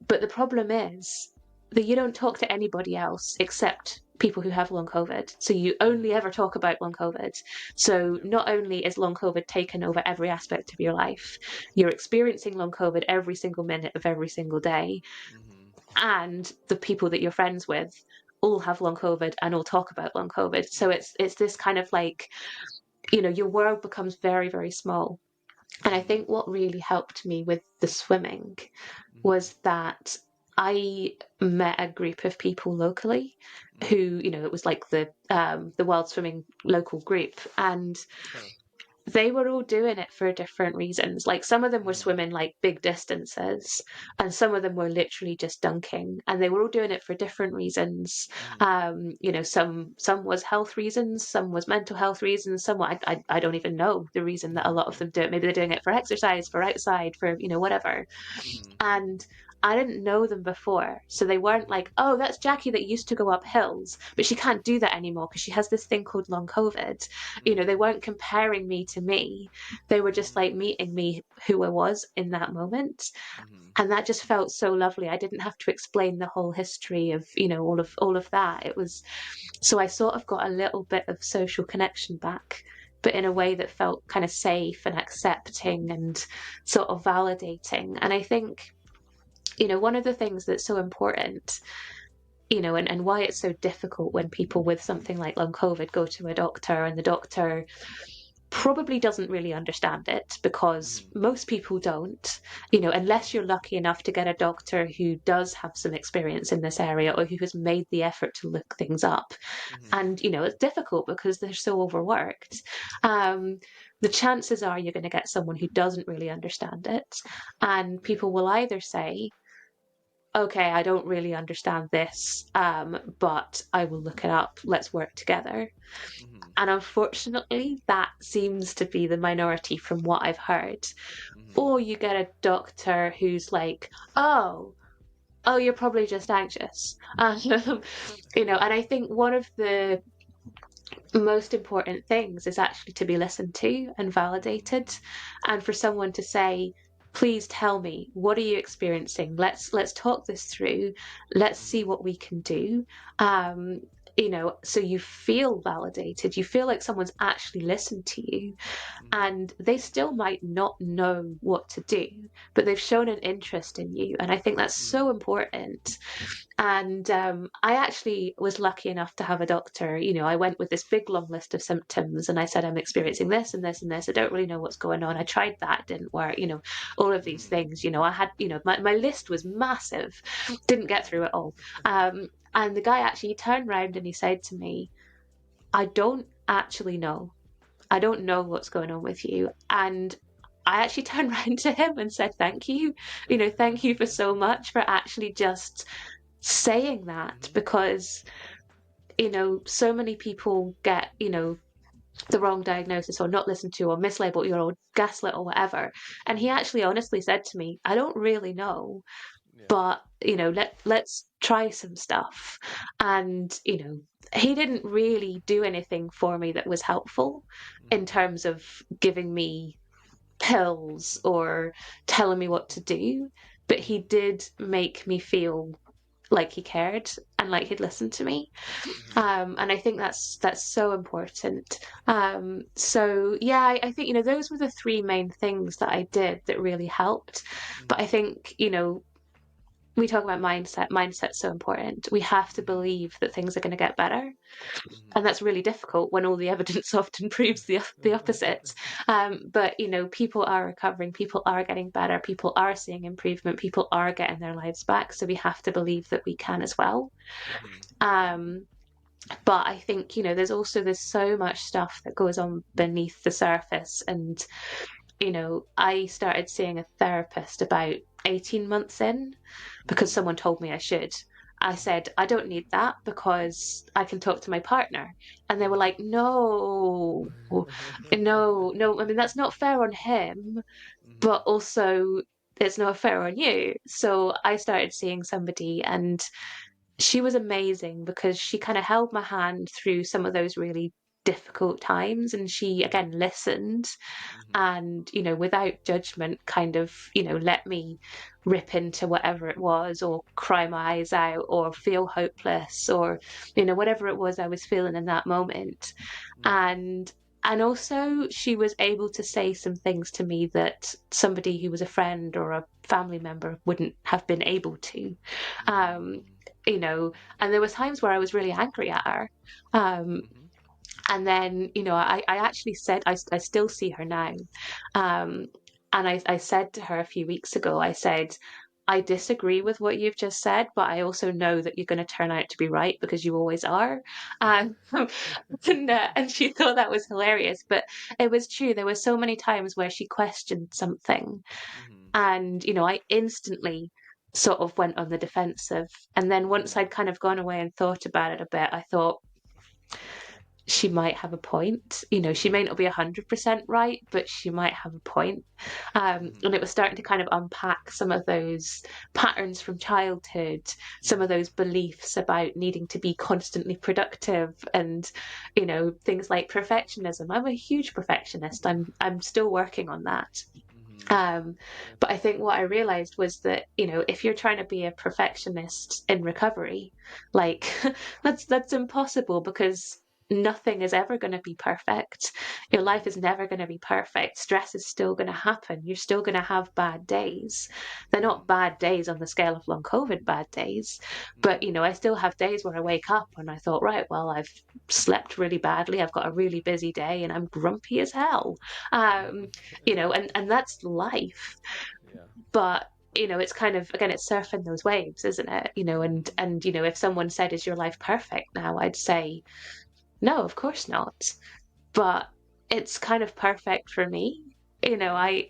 But the problem is that you don't talk to anybody else except people who have long COVID. So you only Mhm. ever talk about long COVID. So Yep. not only is long COVID taken over every aspect of your life, you're experiencing long COVID every single minute of every single day, Mhm. and the people that you're friends with all have long COVID and all talk about long COVID. So it's this kind of like, your world becomes very, very small. And I Mhm. think what really helped me with the swimming Mhm. was that I met a group of people locally who, Mhm. it was like the Wild Swimming local group, and Huh. they were all doing it for different reasons. Like, some of them were Mhm. swimming like big distances, and some of them were literally just dunking, and they were all doing it for different reasons. Mhm. Some was health reasons, some was mental health reasons, some I don't even know the reason that a lot of them do it. Maybe they're doing it for exercise, for outside, for whatever. Mhm. And I didn't know them before. So they weren't Mhm. like, oh, that's Jackie that used to go up hills, but she can't do that anymore because she has this thing called long COVID. They Mhm. weren't comparing me to me. They were just like Mhm. meeting me who I was in that moment. Mhm. And that just felt so lovely. I didn't have to explain the whole history of, all of that. It was, so I sort of got a little bit of social connection back, but in a way that felt kind of safe and accepting and sort of validating. And I think, one of the things that's so important, and why it's so difficult when people with something like long COVID go to a doctor, and the doctor probably doesn't really understand it, because Mhm. most people don't, unless you're lucky enough to get a doctor who does have some experience in this area, or who has made the effort to look things up. Mhm. And, it's difficult because they're so overworked. Um, the chances are you're going to get someone who doesn't really understand it. And Yeah. people will either say, okay, I don't really understand this, but I will look it up. Let's work together. Mhm. And unfortunately, that seems to be the minority from what I've heard. Mhm. Or you get a doctor who's like, oh, you're probably just anxious. And I think one of the most important things is actually to be listened to and validated, and for someone to say, please tell me, what are you experiencing, let's talk this through, let's see what we can do. um so you feel validated, you feel like someone's actually listened to you, and they still might not know what to do, but they've shown an interest in you, and I think that's so important. And I actually was lucky enough to have a doctor. I went with this big long list of symptoms and I said, I'm experiencing this and this and this. I don't really know what's going on. I tried that, didn't work, all of these things. I had, my list was massive, didn't get through it all. And the guy actually turned around and he said to me, I don't actually know. I don't know what's going on with you. And I actually turned around to him and said, thank you. Thank you for so much for actually just saying that, because so many people get the wrong diagnosis or not listened to or mislabeled or gaslit or whatever. And he actually honestly said to me, I don't really know, Yeah. but let's try some stuff. And he didn't really do anything for me that was helpful in terms of giving me pills or telling me what to do, but he did make me feel like he cared and like he'd listened to me. And I think that's so important. So yeah, I think those were the three main things that I did that really helped. But I think we talk about mindset. Mindset's so important. We have to believe that things are going to get better, and that's really difficult when all the evidence often proves the opposite. But people are recovering, people are getting better, people are seeing improvement, people are getting their lives back. So we have to believe that we can as well. Um, but I think there's so much stuff that goes on beneath the surface, and I started seeing a therapist about 18 months in because someone told me I should. I said, I don't need that because I can talk to my partner. And they were like, no, no. I mean, that's not fair on him, but also it's not fair on you. So I started seeing somebody, and she was amazing because she kind of held my hand through some of those really difficult times, and she again listened, and without judgment kind of let me rip into whatever it was, or cry my eyes out, or feel hopeless, or whatever it was I was feeling in that moment. And also she was able to say some things to me that somebody who was a friend or a family member wouldn't have been able to. um and there was times where I was really angry at her. um and then I actually said, I still see her now. um and I said to her a few weeks ago, I said, I disagree with what you've just said, but I also know that you're going to turn out to be right because you always are. Um, and she thought that was hilarious, but it was true. There were so many times where she questioned something, and I instantly sort of went on the defensive. And then once I'd kind of gone away and thought about it a bit, I thought, she might have a point. She may not be 100% right, but she might have a point. And it was starting to kind of unpack some of those patterns from childhood, some of those beliefs about needing to be constantly productive, and things like perfectionism. I'm a huge perfectionist. I'm still working on that. Um, but I think what I realized was that if you're trying to be a perfectionist in recovery, like that's impossible, because nothing is ever going to be perfect. Your life is never going to be perfect. Stress is still going to happen. You're still going to have bad days. They're not bad days on the scale of long COVID bad days, but I still have days where I wake up and I thought, right, well, I've slept really badly. I've got a really busy day and I'm grumpy as hell. Um, and that's life. Yeah. But it's kind of, again, it's surfing those waves, isn't it? And if someone said, is your life perfect now, I'd say, no, of course not. But it's kind of perfect for me. I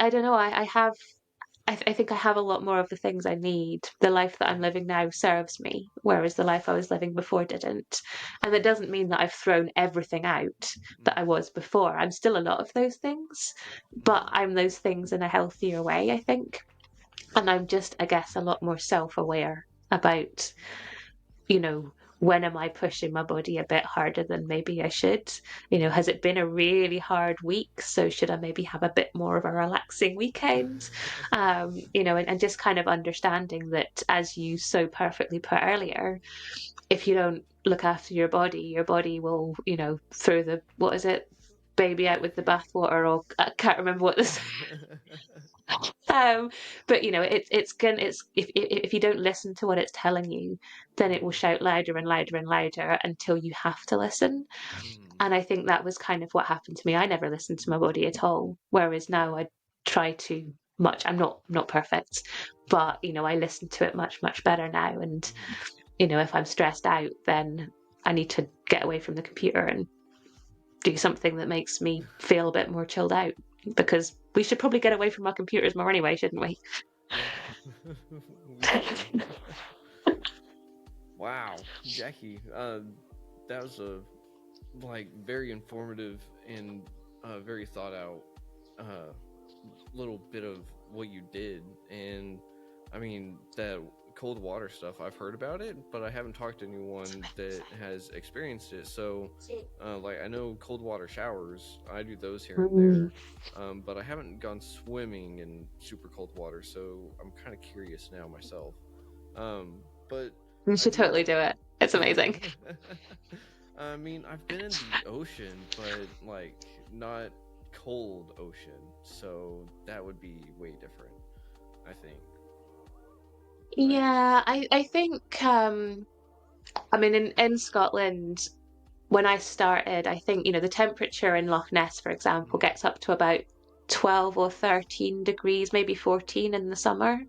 don't know. I think I have a lot more of the things I need. The life that I'm living now serves me, whereas the life I was living before didn't. And that doesn't mean that I've thrown everything out that I was before. I'm still a lot of those things, but I'm those things in a healthier way, I think. And I'm just, I guess, a lot more self aware about, when am I pushing my body a bit harder than maybe I should? Has it been a really hard week? So should I maybe have a bit more of a relaxing weekend? And just kind of understanding that, as you so perfectly put earlier, if you don't look after your body will, throw the, what is it? Baby out with the bathwater, or I can't remember what this. Um, but it's if you don't listen to what it's telling you, then it will shout louder and louder and louder until you have to listen. Mm, And I think that was kind of what happened to me. I never listened to my body at all. Whereas now I try to much. I'm not perfect, but I listen to it much, much better now. And mm. if I'm stressed out, then I need to get away from the computer and do something that makes me feel a bit more chilled out, because we should probably get away from our computers more anyway, shouldn't we? Yeah, we should. Wow, Jackie, that was a very informative and very thought out uh, little bit of what you did. And I mean, that cold water stuff, I've heard about it, but I haven't talked to anyone that has experienced it. So I know cold water showers, I do those here and Mm. there, but I haven't gone swimming in super cold water, so I'm kind of curious now myself. But You I should do. totally do it. It's amazing. I mean, I've been in the ocean, but not cold ocean, so that would be way different, I think. Like, Yeah, I think I mean in Scotland, when I started, I think, the temperature in Loch Ness, for example, mm, gets up to about 12 or 13 degrees, maybe 14 in the summer.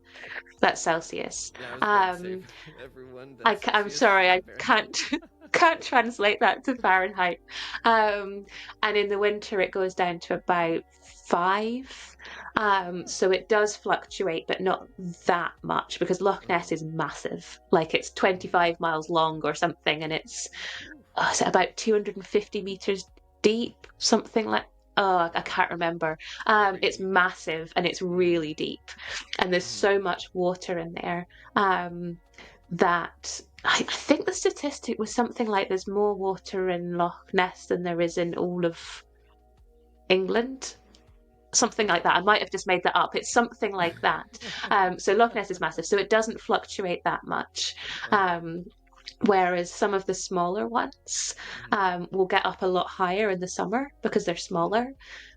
That's Celsius. yeah, I was about to say Um, for everyone, that's I'm Celsius, sorry, I not Fahrenheit. can't can't translate that to Fahrenheit. Um, and in the winter, it goes down to about 5. So it does fluctuate, but not that much, because Loch Ness is massive. Like, it's Mm, 25 miles long or something, and it's oof, is it about 250 meters deep, something like. Oh, I can't remember. that's It's crazy. massive and it's Mm, really deep, and there's mm, so much water in there. That I think the statistic was something like there's more water in Loch Ness than there is in all of England. Something like that. I might have just made that up. It's something like that. So Loch Ness is massive, so it doesn't fluctuate that much. uh-huh. Um, Whereas some of the smaller ones Mm, will get up a lot higher in the summer because they're smaller,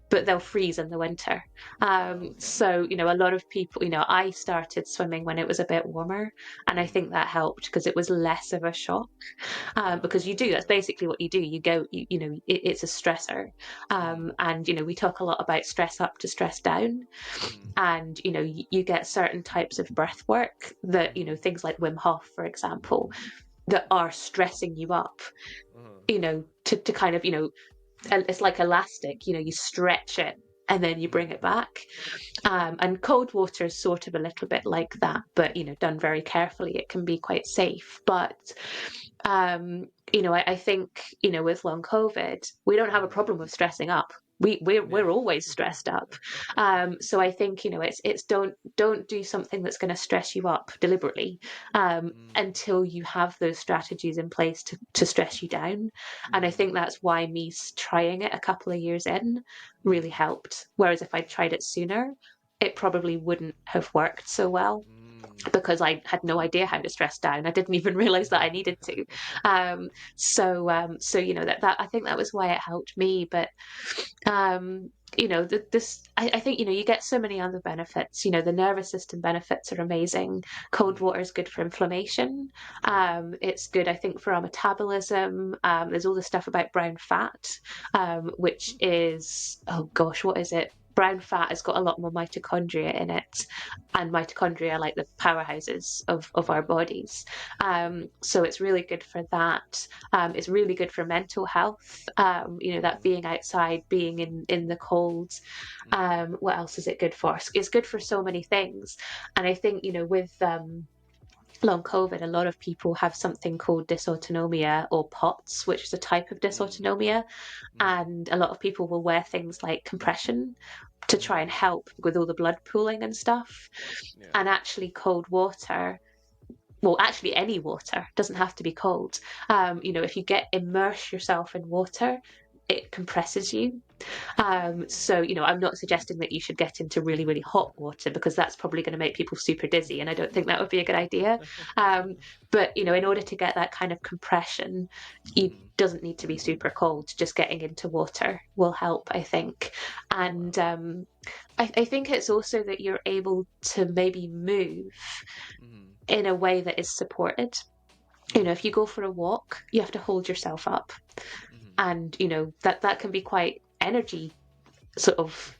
but they'll freeze in the winter. okay. So, a lot of people, I started swimming when it was a bit warmer, and I think Mm, that helped because it was less of a shock. Because that's okay. basically what you do. You go, it's a stressor. Mm, And, we talk a lot about stress up to stress down. mm, And, you get certain types of breath work that, mm-hmm, things like Wim Hof, for example, that are stressing you up, uh-huh. to kind of, it's like elastic, you stretch it and then you bring Mm, it back. And cold water is sort of a little bit like that, but, done very carefully, it can be quite safe. But, I think, with long COVID, we don't have a mm, problem with stressing up. We're yeah. always stressed up. So I think, it's don't do something that's going to stress you up deliberately, Mm, until you have those strategies in place to stress you down. And I mm, think that's why me trying it a couple of years in really mm, helped. Whereas if I'd tried it sooner, it probably wouldn't have worked so well, mm. because I had no idea how to stress down. I didn't even realize that I needed to. So that I think that was why it helped me. But I think you get so many other benefits. The nervous system benefits are amazing. Cold Mm, water is good for inflammation. mm, It's good, I think, for our metabolism. There's all the stuff about brown fat, which mm, is, oh gosh, what is it? Brown fat has got a lot more mitochondria in it, and mitochondria are like the powerhouses of our uh-huh. bodies. So it's really good for that. It's really good for mental health. That Mm, being outside, being in the cold. mm, What else is it good for? It's good for so many things. And I think, with long COVID, a lot of people have something called dysautonomia or POTS, which is a type of mm, dysautonomia. mm, And a lot of people will wear things like compression to try and mm, help with all the blood pooling and stuff. yeah. And actually, cold water well, actually any water, doesn't have to be cold. If you immerse yourself in water, it compresses you. So, I'm not suggesting that you should get into really, really hot water, because that's probably going to make people super dizzy, and I don't think that would be a good idea. Um, but, in order to get that kind of compression, you doesn't need to be super cold. Just getting into water will help, I think. And I think it's also that you're able to maybe move in a way that is supported. If you go for a walk, you have to hold yourself up, and that can be quite energy sort of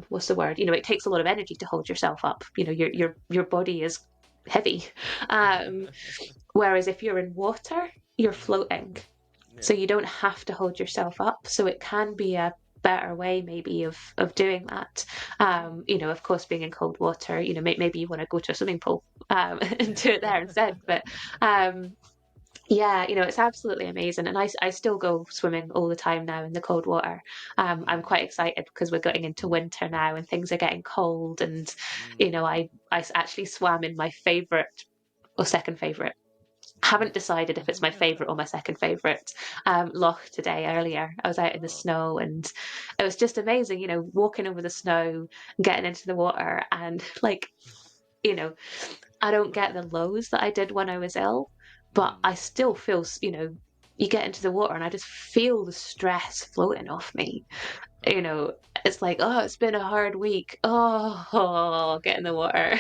what's the word? It takes a lot of energy to hold yourself up. Your body is heavy. Um, Whereas if you're in water, you're floating, so Yeah. you don't have to hold yourself up. So it can be a better way maybe of doing that. Of course, being in cold water, maybe you want to go to a swimming pool and do it there instead. But yeah, it's absolutely amazing. And I still go swimming all the time now in the cold water. I'm quite excited because we're getting into winter now and things are getting cold. And, I actually swam in my favorite or second favorite. Haven't decided if it's my favorite or my second favorite loch today earlier. I was out in the Oh. snow and it was just amazing, walking over the snow, getting into the water and you know, I don't get the lows that I did when I was ill, but I still feel, you get into the water and I just feel the stress floating off me. You know, it's like, oh, it's been a hard week. Oh, get in the water.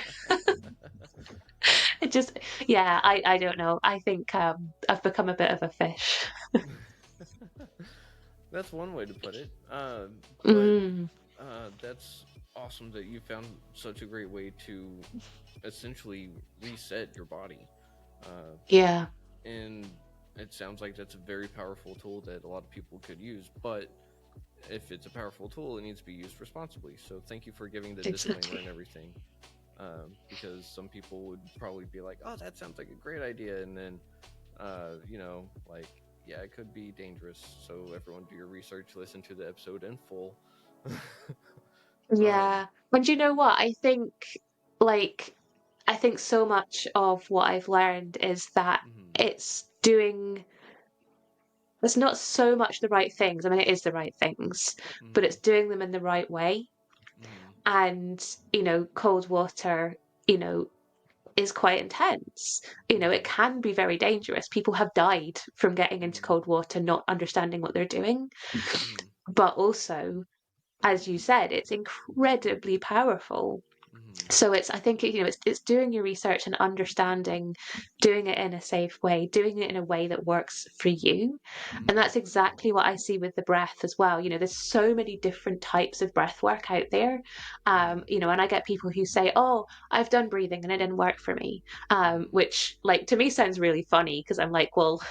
It just, yeah, I don't know. I think I've become a bit of a fish. That's one way to put it. But Mm, that's awesome that you found such a great way to essentially reset your body. Uh, yeah, and it sounds like that's a very powerful tool that a lot of people could use. But if it's a powerful tool, it needs to be used responsibly. So thank you for giving the disclaimer and exactly. everything. Because some people would probably be like, "Oh, that sounds like a great idea," and then, like, yeah, it could be dangerous. So everyone, do your research, listen to the episode in full. um, Yeah. And you know what? Like, I think so much of what I've learned is that mhm, it's doing, it's not so much the right things. I mean, it is the right things, but it's mhm, doing them in the right way. mhm, And, cold water, you know, is quite intense. It mhm, can be very dangerous. People have died from getting into mhm, cold water, not understanding what they're doing. mhm, But also, as you said, it's incredibly powerful. mhm, So I think it's doing your research and understanding, doing it in a safe way, doing it in a way that works for you. And mhm, that's exactly what I see with the breath as well. There's so many different types of breath work out there. mhm, And I get people who say, "Oh, I've done breathing and it didn't work for me," mhm, which like to me sounds really funny because I'm like, well,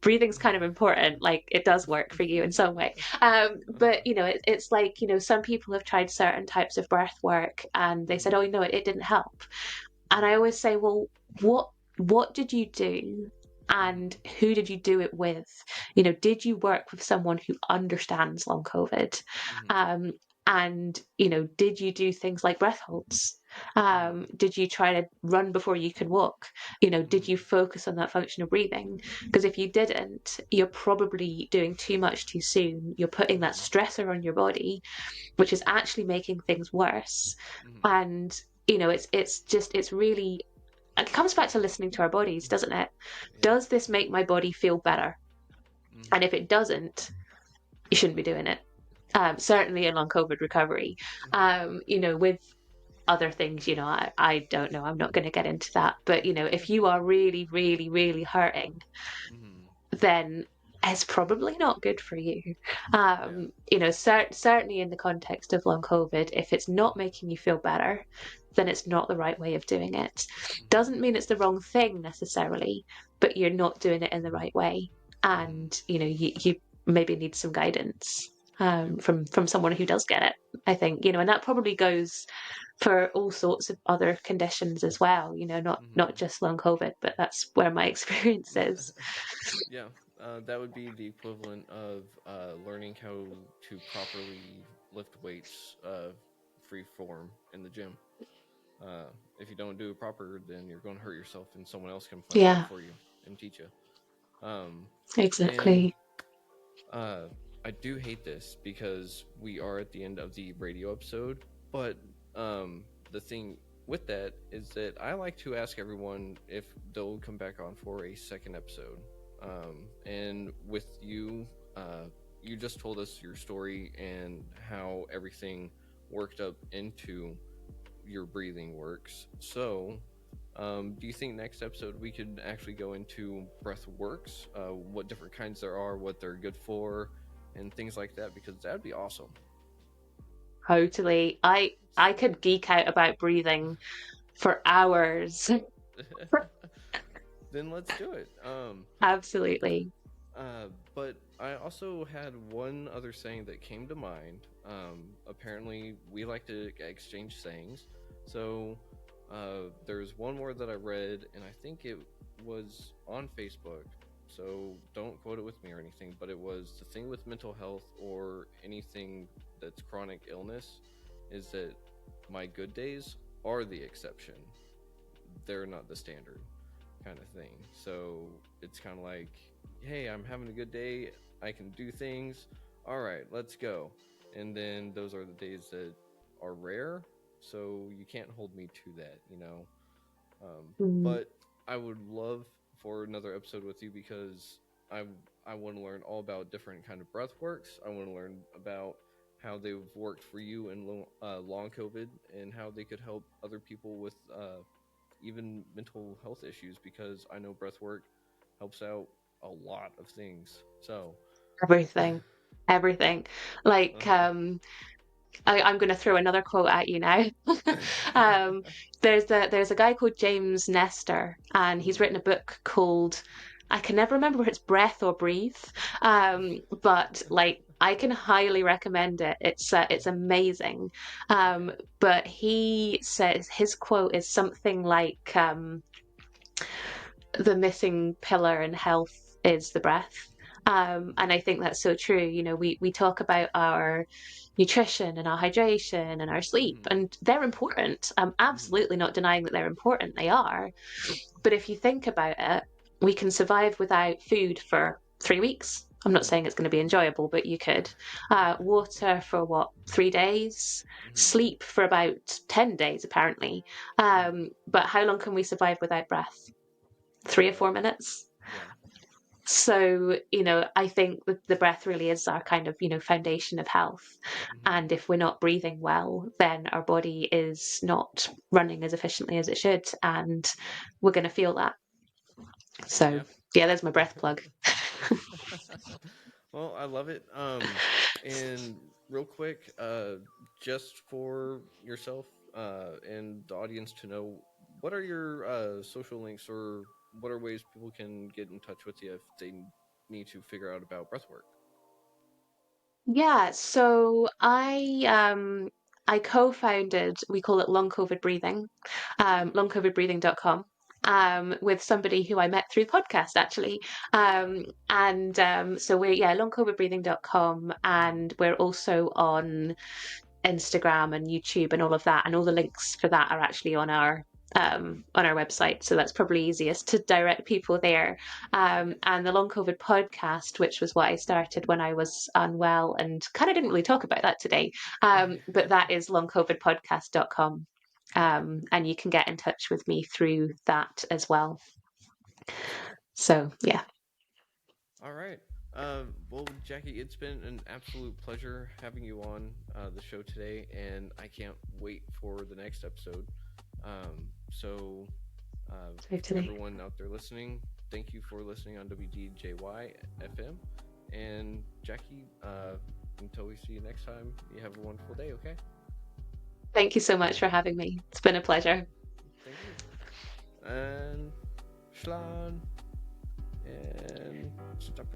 breathing's kind of important. Like it does work for you in some way. But it's like some people have tried certain types of breath work and they said, "Oh, mhm, it didn't help." And I always say, "Well, what did you do?" And mhm, who did you do it with? Did you work with someone who understands long COVID? mhm, Um, and did you do things like breath holds? mhm, Did you try to run before you could walk? Did you mhm, focus on that functional breathing? Because if you didn't, you're probably doing too much too soon. You're putting that mhm, stressor on your body, which is actually making things worse. mhm. And it's really, it comes back to listening to our bodies, doesn't it? Yeah. Does this make my body feel better? And Mhm, if it doesn't, you shouldn't be doing it. Certainly in long COVID recovery. With other things, I don't know. I'm not going to get into that. But if you are really, really, really hurting, mhm. then it's probably not good for you. Yeah. Certainly in the context of long COVID, if it's not Mhm, making you feel better, then it's not the right way of doing it. mhm, Doesn't mean it's the wrong thing necessarily, but you're not doing it in the right way. mhm. And, you maybe need some guidance Yeah. from someone who does get it, I think, and that probably goes for all sorts of other conditions as well, not Mhm. just long COVID, but that's where my experience is. Yeah, that would be the equivalent of learning how to properly lift weights free form in the gym. If you don't do it proper, then you're going to hurt yourself, and someone else can find out Yeah, for you and teach you. Um, and exactly. uh, I do hate this because we are at the end of the radio episode, but the thing with that is that I like to ask everyone if they'll come back on for a second episode. And with you, you just told us your story and how everything worked up into your breathing works. So, do you think next episode we could actually go into breath works, what different kinds there are, what they're good for, and things like that? Because that'd be awesome. Totally. I could geek out about breathing for hours. Then let's do it. Absolutely. But I also had one other saying that came to mind. Apparently, we like to exchange sayings. So, there's one more that I read, and I think it was on Facebook. So, don't quote it with me or anything, but it was the thing with mental health or anything that's chronic illness is that my good days are the exception. They're not the standard kind of thing. So it's kind of like, hey, I'm having a good day. I can do things. All right, let's go. And then those are the days that are rare. So you can't hold me to that, you know? Mm. But I would love for another episode with you because I I want to learn all about different kind of breath works. I want to learn about how they've worked for you in long COVID and how they could help other people with even mental health issues because I know breath work helps out a lot of things. So, Everything. Everything. Like, uh-huh. I'm going to throw another quote at you now. um, there's a guy called James Nestor, and he's Mhm. written a book called, I can never remember if it's Breath or Breathe, but like I can highly recommend it. It's amazing. Okay. But he says his quote is something like, "The missing pillar in health is the breath." And I think that's so true. You know, we talk about our nutrition and our hydration and our sleep, Mhm. and they're important. I'm Mhm. absolutely not denying that they're important. They are. But if you think about it, we can survive without food for 3 weeks. I'm not saying Mhm. it's going to be enjoyable, but you could. Water for what, 3 days? Mhm. Sleep for about 10 days, apparently. Mhm. But how long can we survive without breath? 3 or 4 minutes? Yeah. So, I think the breath really is our kind of, foundation of health. Mhm. And if we're not breathing well, then our body is not running as efficiently as it should. And Yeah. we're going to feel that. So, Yeah. yeah, there's my breath plug. Well, I love it. And real quick, just for yourself, and the audience to know, what are your social links or what are ways people can get in touch with you if they need to figure out about breathwork? Yeah, so I co-founded, we call it long COVID breathing, longcovidbreathing.com, with somebody who I met through the podcast actually. And so we're, yeah, longcovidbreathing.com, and we're also on Instagram and YouTube and all of that, and all the links for that are actually on our website. So that's probably easiest to direct people there. Okay. And the Long COVID podcast, which was what I started when I was unwell, and kind of didn't really talk about that today. But that is longcovidpodcast.com. And you can get in touch with me through that as well. Awesome. So yeah, All right. Well, Jackie, it's been an absolute pleasure having you on the show today, and I can't wait for the next episode. So, totally. everyone out there listening, thank you for listening on WDJY FM. And Jackie, until we see you next time, you have a wonderful day, okay? Thank you so much for having me. It's been a pleasure. Thank you. And Schlan, and stop